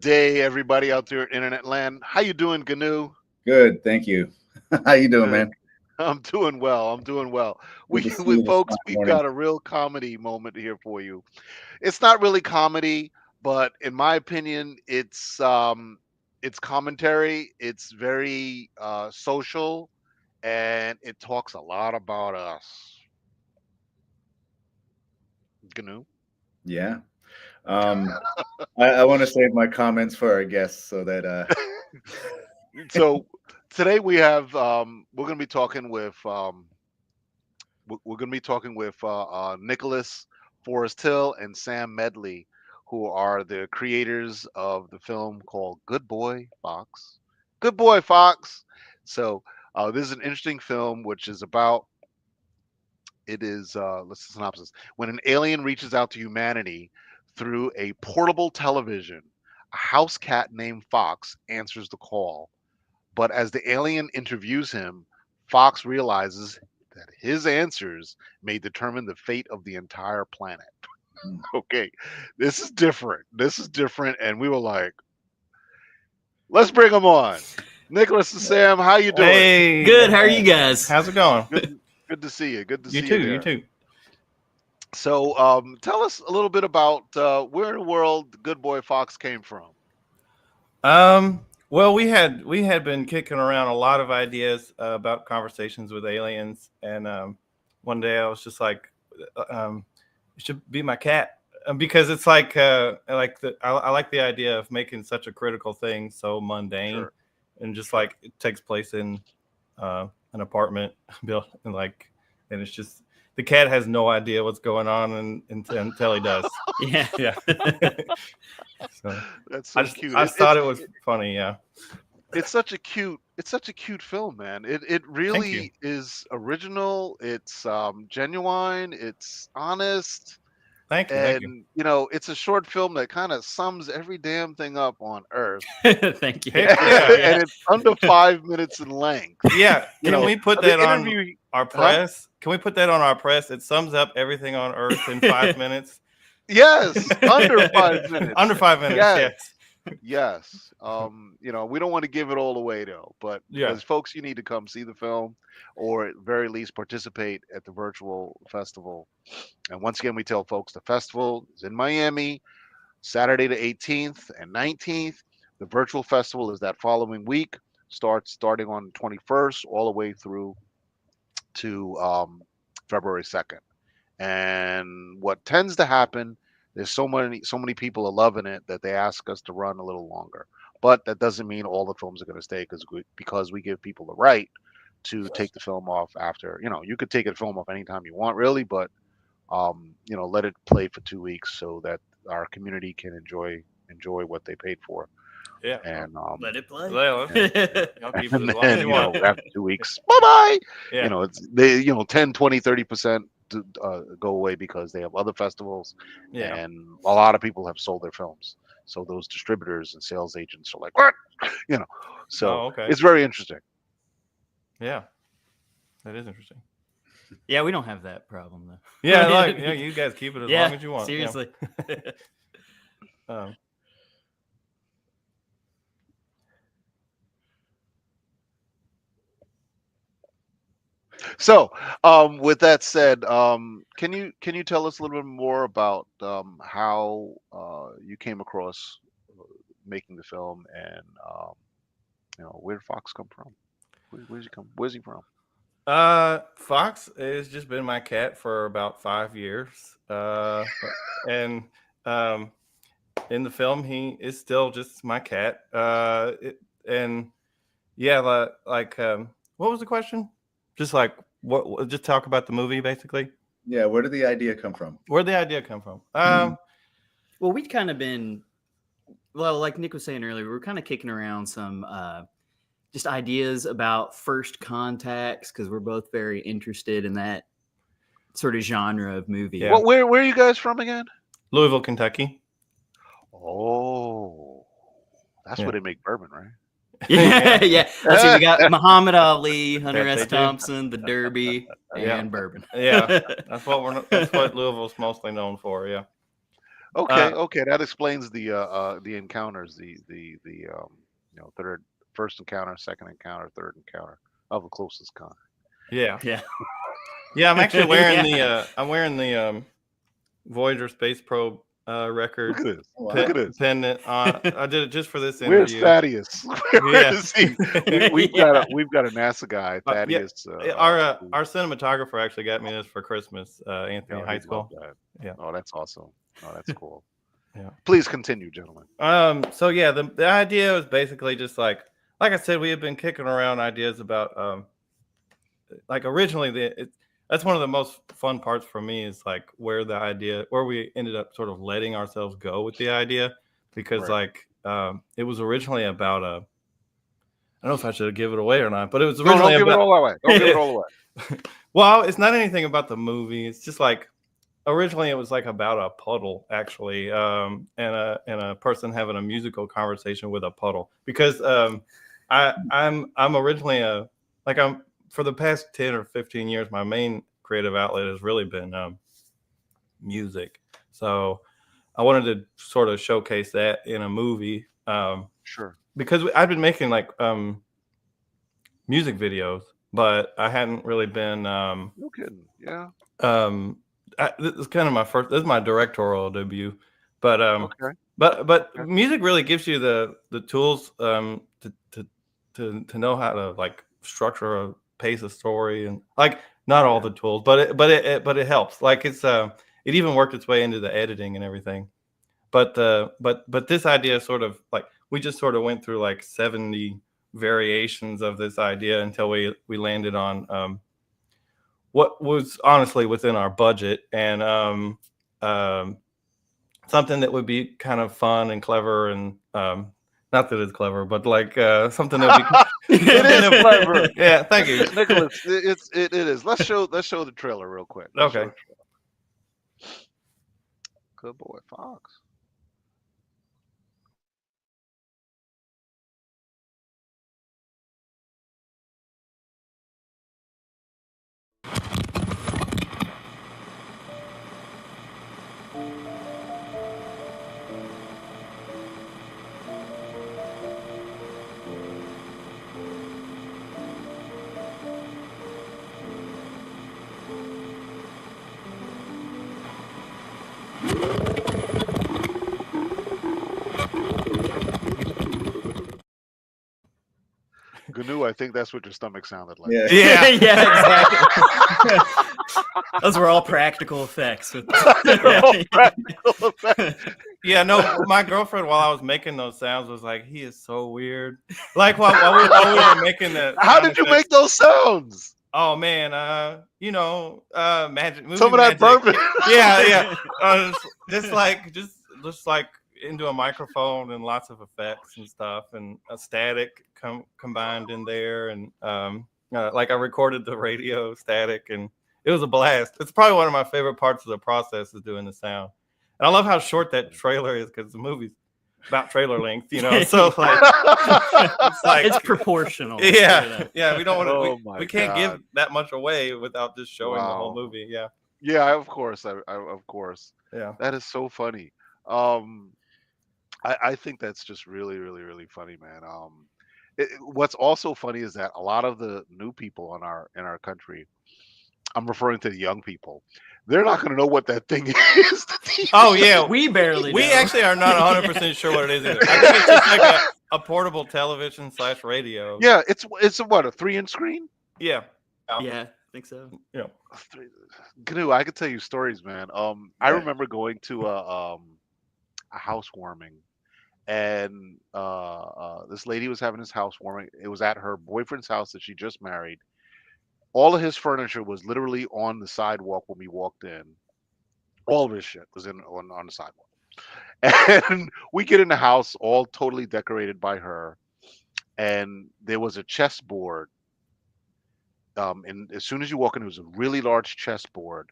day, everybody out there in internet land. How you doing, Gnu? Good, thank you. How you doing, Good. man? I'm doing well. I'm doing well. Good We, to see we you this folks, fine we've morning. got a real comedy moment here for you. It's not really comedy, but in my opinion, it's commentary. It's very social, and it talks a lot about us. Gnu. Yeah. Um, I want to save my comments for our guests so that So today we have we're going to be talking with Nicholas Forrest Hill and Sam Medley, who are the creators of the film called Good Boy Fox. Good Boy Fox. So this is an interesting film, which is about it is let's synopsis. When an alien reaches out to humanity through a portable television, a house cat named Fox answers the call. But as the alien interviews him, Fox realizes that his answers may determine the fate of the entire planet. Okay, this is different. This is different, and we were like, let's bring them on. Nicholas and Sam, how you doing? Hey, Good. How are you guys? How's it going? Good to see you. Good to You see too. you there. You too. So, tell us a little bit about where in the world Good Boy Fox came from. Well, we had been kicking around a lot of ideas about conversations with aliens, and one day I was just like, "It should be my cat," because it's like I like the idea of making such a critical thing so mundane, Sure. and just like it takes place in an apartment built, and it's just the cat has no idea what's going on until he does. Yeah. Yeah. So That's so I just cute. I thought it was funny. Yeah. It's such a cute film, man. It Thank you. really is original. It's genuine. It's honest, Thank you. and it's a short film that kind of sums every damn thing up on Earth, Thank you. Heck yeah. and it's under 5 minutes in length. Yeah. You Can know, we put the that on interview, our huh? press? Can we put that on our press? It sums up everything on Earth in 5 minutes. Yes, under 5 minutes. Under 5 minutes. Yes. Yes. Yes. We don't want to give it all away though, but Yeah. as folks, you need to come see the film, or at very least participate at the virtual festival. And once again, we tell folks the festival is in Miami, Saturday the 18th and 19th. The virtual festival is that following week, starting on the 21st, all the way through to February 2nd. And what tends to happen, there's so many people are loving it that they ask us to run a little longer. But that doesn't mean all the films are going to stay because we give people the right to take the film off after. You could take a film off anytime you want, really, but let it play for 2 weeks so that our community can enjoy what they paid for. Yeah. And Let it play. Well, I'll keep it and as long as then you want. after 2 weeks, bye bye. Yeah. It's they 10, 20, 30% to go away because they have other festivals, Yeah. and a lot of people have sold their films. So those distributors and sales agents are like, what? So Oh, okay. it's very interesting. Yeah. That is interesting. Yeah, we don't have that problem though. Yeah, you guys keep it as long as you want. Yeah. Seriously. So, with that said, can you tell us a little bit more about how you came across making the film, and where did Fox come from? Where's he come? Where's he from? Fox has just been my cat for about 5 years. And in the film, he is still just my cat. And yeah, what was the question? Just like what? Just talk about the movie, basically. yeah, where did the idea come from? Where'd the idea come from? Well, we'd kind of been, like Nick was saying earlier, we were kind of kicking around some just ideas about first contacts because we're both very interested in that sort of genre of movie. Yeah. Where are you guys from again? Louisville, Kentucky. Oh, that's where they make bourbon, right? Yeah. Let's see. We got Muhammad Ali, Hunter That they S. do. Thompson, the Derby, and Yeah. bourbon. Yeah, that's what Louisville's mostly known for. Yeah. Okay, that explains the encounters, first encounter, second encounter, third encounter of the closest kind. Yeah. Yeah. Yeah, I'm actually wearing Yeah. the Voyager Space Probe Look record at this. Oh, Look wow. at this. pendant on. I did it just for this Where's interview. Thaddeus? Where Yeah. is he? We've Yeah. got a NASA guy, Yeah, Thaddeus. our cinematographer actually got me this for Christmas, Anthony Oh, High he'd love School. that. Yeah. Oh, that's awesome. Oh, that's cool. Yeah. Please continue, gentlemen. So yeah, the idea was basically just like I said, we had been kicking around ideas about like originally that's one of the most fun parts for me is like where we ended up sort of letting ourselves go with the idea, because Right. it was originally about I don't know if I should give it away or not, but it was No, originally don't give it about all away. Don't give it all away. well, it's not anything about the movie. It's just like originally it was like about a puddle actually, and a person having a musical conversation with a puddle, because I'm originally I'm for the past 10 or 15 years my main creative outlet has really been music. So I wanted to sort of showcase that in a movie, Sure. because I've been making like music videos, but I hadn't really been No kidding. Yeah. this is kind of this is my directorial debut, but Okay. but Okay. music really gives you the tools to know how to like structure a pace a story, and like not all the tools, but it helps. Like it even worked its way into the editing and everything. But this idea sort of like we just sort of went through like 70 variations of this idea until we landed on what was honestly within our budget, and um, something that would be kind of fun and clever, and not that it's clever, but like something that would be It is clever. yeah, thank you. Nicholas, it is. Let's show the trailer real quick. Let's show Okay. the trailer. Good boy, Fox. Gnu, I think that's what your stomach sounded like. Yeah. Yeah. Yeah, exactly. Those were all practical effects. They're all practical effects. Yeah, no, my girlfriend while I was making those sounds was like, he is so weird. Like while we were making the How sound did you effects. make those sounds? Oh man, magic, movie Some of that magic. bourbon. Yeah. Just like into a microphone and lots of effects and stuff, and a static combined in there, and like I recorded the radio static, and it was a blast. It's probably one of my favorite parts of the process is doing the sound. And I love how short that trailer is, because the movie's about trailer length, So like it's like It's proportional. yeah. We don't want to. Oh my We can't give God. that much away without just showing the whole Wow. movie. Yeah. Yeah, of course. Of course. Yeah. That is so funny. I think that's just really, really, really funny, man. What's also funny is that a lot of the new people in our country, I'm referring to the young people, they're not going to know what that thing is. Oh yeah. We barely We know. actually are not 100% sure what it is either. I think it's just like a portable television / radio. Yeah, it's a what, a 3-inch screen? Yeah. Yeah, I think so. Yeah. Gnu, I could tell you stories, man. I Yeah. remember going to a housewarming, and this lady was having his housewarming. It was at her boyfriend's house that she just married. All of his furniture was literally on the sidewalk when we walked in. All of his shit was on the sidewalk. And we get in the house all totally decorated by her. And there was a chessboard. And as soon as you walk in, it was a really large chessboard.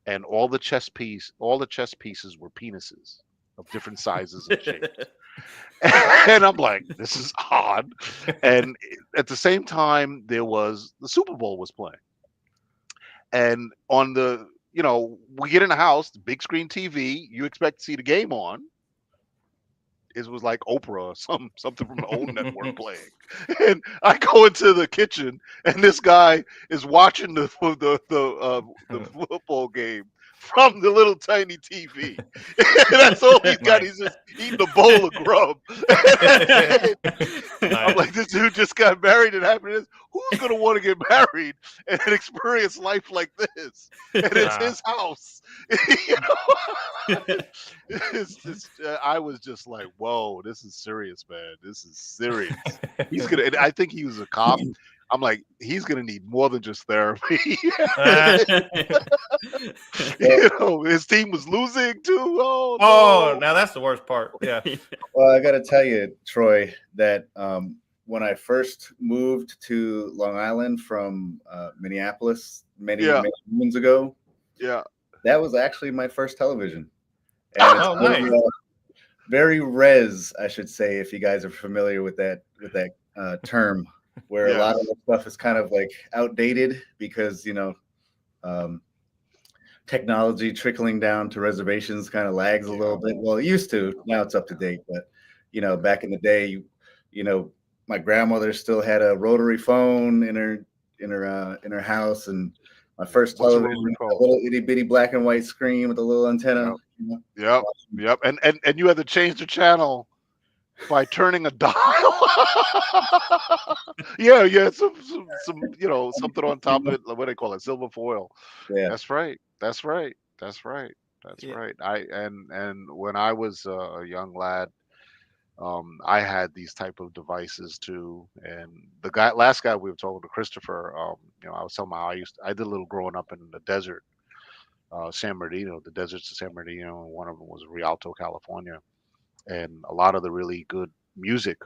And all the chess pieces were penises of different sizes and shapes. And I'm like, this is odd. And at the same time, the Super Bowl was playing. And on the we get in the house, big screen TV. You expect to see the game on. It was like Oprah or something from the old network playing. And I go into the kitchen, and this guy is watching the football game from the little tiny TV. That's all he's got. Nice. He's just eating a bowl of grub. I'm Nice. like, this dude just got married and happened this. Who's gonna want to get married and experience life like this? And it's Nah. his house. I was just like, whoa, this is serious, man. This is serious. He's gonna. And I think he was a cop. I'm like, he's gonna need more than just therapy. His team was losing too. Oh, Oh, no. now that's the worst part. Yeah. Well, I got to tell you, Troy, that when I first moved to Long Island from Minneapolis many moons ago, Yeah. that was actually my first television. And it's Oh, very, nice. very res, I should say, if you guys are familiar with that term, where a lot of the stuff is kind of like outdated because technology trickling down to reservations kind of lags a little bit. Well, it used to. Now it's up to date, but back in the day, my grandmother still had a rotary phone in her house, and my first What's a television, rotary phone? a little itty bitty black and white screen with a little antenna. Yep. And you had to change the channel by turning a dial. yeah. Some something on top of it. What do they call it? Silver foil. Yeah. That's right. Yeah. Right. And when I was a young lad, I had these type of devices too. And the last guy we were talking to, Christopher, I was telling him how I did a little growing up in the desert, San Bernardino, the deserts of San Bernardino, and one of them was Rialto, California. And a lot of the really good music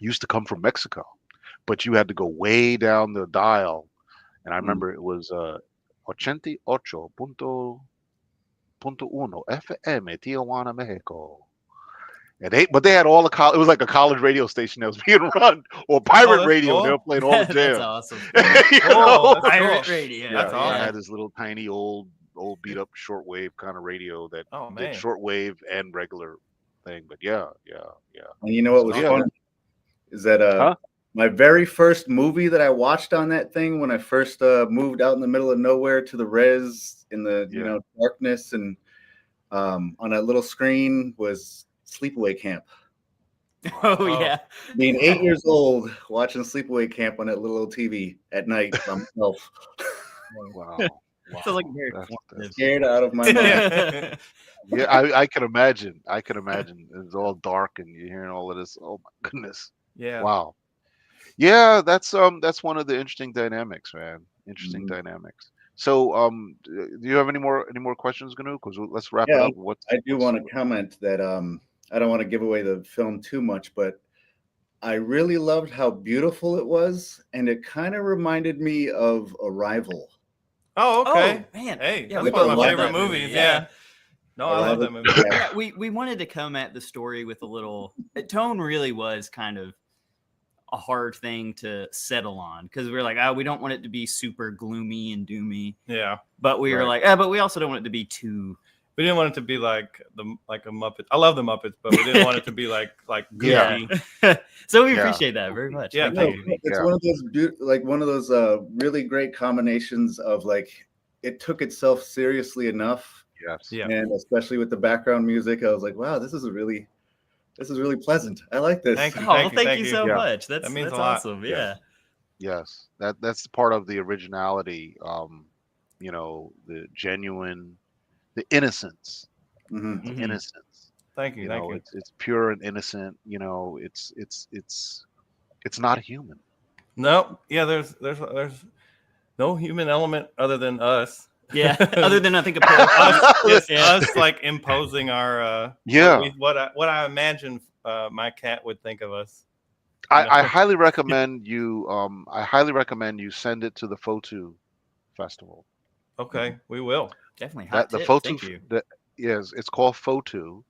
used to come from Mexico, but you had to go way down the dial. And I remember it was 88.1 FM Tijuana, Mexico. But they had all it was like a college radio station that was being run, or pirate that's radio. cool. They were playing all the That's jams. awesome. That's Pirate cool. radio. That's I awesome. had this little tiny old beat up shortwave kind of radio that Oh, did man. shortwave and regular thing. But yeah. And you know what was Yeah. funny is that Huh? my very first movie that I watched on that thing when I first moved out in the middle of nowhere to the res in the darkness and on that little screen was Sleepaway Camp. Oh yeah. Being 8 years old, watching Sleepaway Camp on that little old TV at night by myself. Wow. Sounds like very That's- formative. Scared out of my mind. Yeah. Yeah, I can imagine. It's all dark and you're hearing all of this. Oh my goodness. Yeah. Wow. Yeah, that's one of the interesting dynamics, man. Interesting Mhm. dynamics. So do you have any more questions, Gnu? Because let's wrap it Yeah, up. I do want to comment that I don't want to give away the film too much, but I really loved how beautiful it was, and it kind of reminded me of Arrival. Oh, okay. Oh man. Hey, Yeah, that's we one of my love favorite that movies. movie, Yeah. No, I love that movie. Yeah. Yeah, we wanted to come at the story with a little tone. Really was kind of a hard thing to settle on because we were like, we don't want it to be super gloomy and doomy, Yeah. but we were Right. like, but we also don't want it to be too. We didn't want it to be like a Muppet. I love the Muppets, but we didn't want it to be like Yeah. goofy. So we Yeah. appreciate that very much. Yeah, Thank thank you. you. It's Yeah. one of those really great combinations of like it took itself seriously enough, Yes. Yeah. and especially with the background music, I was like, wow, this is really pleasant. I like this. Thank you. Oh, well, thank thank you you. so Yeah. much. That's means that's a lot. awesome. Yes. Yeah. Yes. That's part of the originality. The genuine, the innocence. Mhm. Mhm. Innocence. Thank you. Thank you. It's pure and innocent. It's not human. No, yeah, there's no human element other than us. Yeah. Other than I think a pair of us, just Yeah. us like imposing our Yeah. what I imagine my cat would think of us. I highly recommend you. I highly recommend you send it to the Fotu Festival. Okay, we will. Definitely That hot the tip. Fotu. Thank you. Yes, it's called Fotu,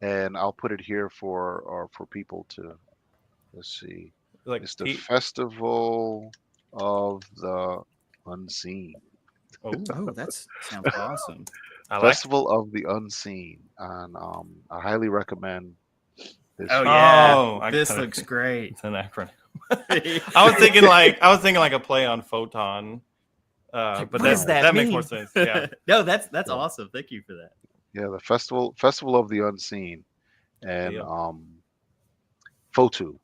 and I'll put it here for people to. Let's see. Like It's the Festival of the Unseen. Oh, that sounds awesome. I like. Festival of the Unseen, and I highly recommend this. Oh film. yeah, Oh, I this got it. looks great. It's an acronym. I was thinking like a play on photon. But what does that makes mean? more sense. Yeah. No, that's Yeah. awesome. Thank you for that. Yeah, the Festival of the Unseen, and deal. Fotu,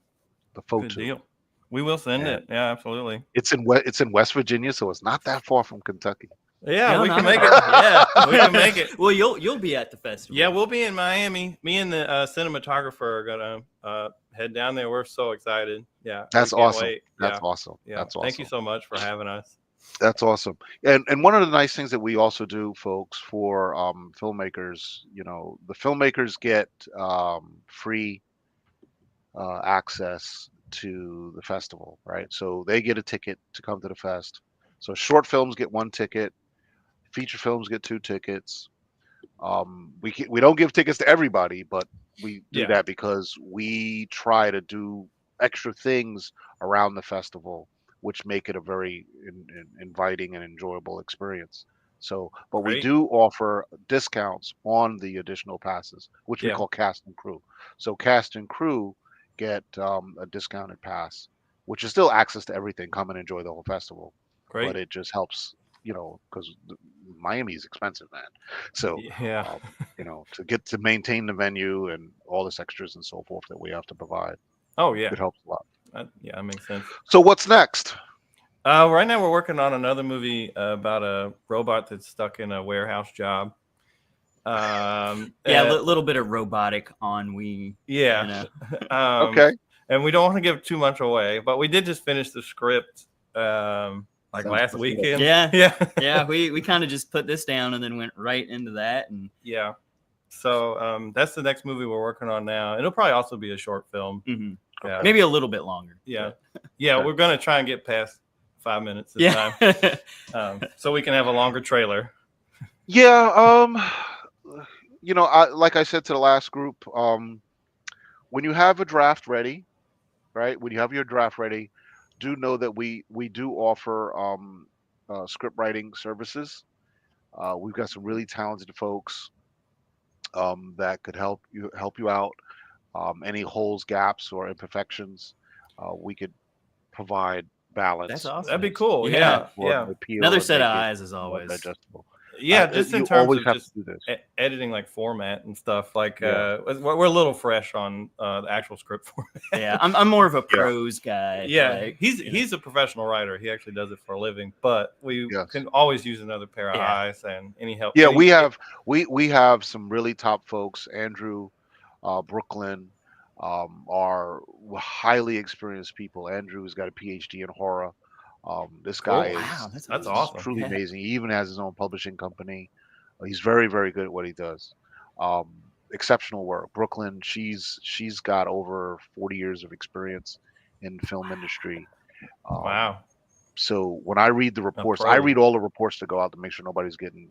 the Good Fotu. deal. We will send And it. Yeah, absolutely. it's in West Virginia, so it's not that far from Kentucky. Yeah, No, we not can at make all. it. Yeah, We can make it. Well, you'll be at the festival. Yeah, we'll be in Miami. Me and the cinematographer are gonna head down there. We're so excited. Yeah, That's we can't awesome. wait. That's Yeah, awesome. yeah. That's awesome. Thank you so much for having us. That's awesome. And one of the nice things that we also do, folks, for filmmakers, the filmmakers get free access to the festival, right? So they get a ticket to come to the fest. So short films get one ticket, feature films get two tickets. We don't give tickets to everybody, but we do Yeah. that because we try to do extra things around the festival, which make it a very inviting and enjoyable experience. So, but we Great. do offer discounts on the additional passes, which we Yeah. call cast and crew. So, cast and crew get a discounted pass, which is still access to everything. Come and enjoy the whole festival, but Great. it just helps, because Miami is expensive, man. So, Yeah. to maintain the venue and all this extras and so forth that we have to provide, Oh yeah. it helps a lot. Yeah, that makes sense. So, what's next? Right now we're working on another movie about a robot that's stuck in a warehouse job. Yeah, a little bit of robotic ennui. Yeah. Okay. And we don't want to give too much away, but we did just finish the script Sounds last perfect. weekend. Yeah. Yeah. Yeah, we kind of just put this down and then went right into that. And Yeah. So that's the next movie we're working on now. It'll probably also be a short film. mhm. Yeah. Maybe a little bit longer. Yeah. Yeah. Okay. We're gonna try and get past 5 minutes this Yeah. time, so we can have a longer trailer. Yeah. Like I said to the last group, when you have a draft ready, right? When you have your draft ready, do know that we do offer script writing services. We've got some really talented folks that could help you out. Any holes, gaps, or imperfections, we could provide balance. That's awesome. That'd be cool. Yeah. Yeah. Appeal Another and set of make it eyes as more always. digestible. Yeah. Just in You terms always of have just to do this. editing, like format and stuff. Like Yeah. we're a little fresh on the actual script format. Yeah, I'm more of a prose guy. Yeah, like, he's a professional writer. He actually does it for a living. But we Yes. can always use another pair of Yeah. eyes and any help. Yeah, any- we have some really top folks. Andrew, Brooklyn, are highly experienced people. Andrew's got a PhD in horror. This guy Cool. Wow, is that's awesome. truly Yeah. amazing. He even has his own publishing company. He's very, very good at what he does. Exceptional work. Brooklyn, she's got over 40 years of experience in the film industry. Wow. So when I read the reports, pro. I read all the reports to go out to make sure nobody's getting,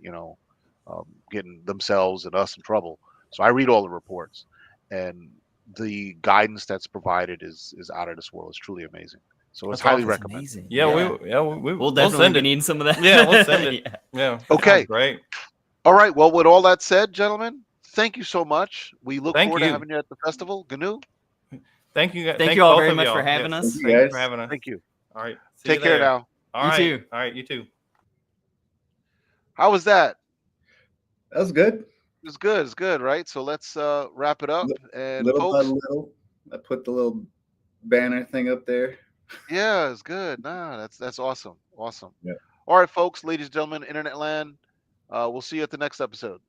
getting themselves and us in trouble. So I read all the reports, and the guidance that's provided is out of this world. It's truly amazing. So it's That's highly awesome. That's recommended. amazing. Yeah, we'll definitely we'll send be it. needing some of that. Yeah, we'll send it. Yeah. Yeah. Okay. Sounds great. All right. Well, with all that said, gentlemen, thank you so much. We look Thank forward to you. having you at the festival. Gnu, Thank you. Thank you all both very of much y'all. for having Yes. us. Thank Thank you you for guys. having us. thank you. All right. See Take you care there. now. All You right. too. All right. You too. How was that? That was good. It's good. It's good, right? So let's wrap it up. And Little by folks, little, I put the little banner thing up there. yeah, it's good. Nah, that's awesome. Awesome. Yeah. All right, folks, ladies and gentlemen, internet land. We'll see you at the next episode.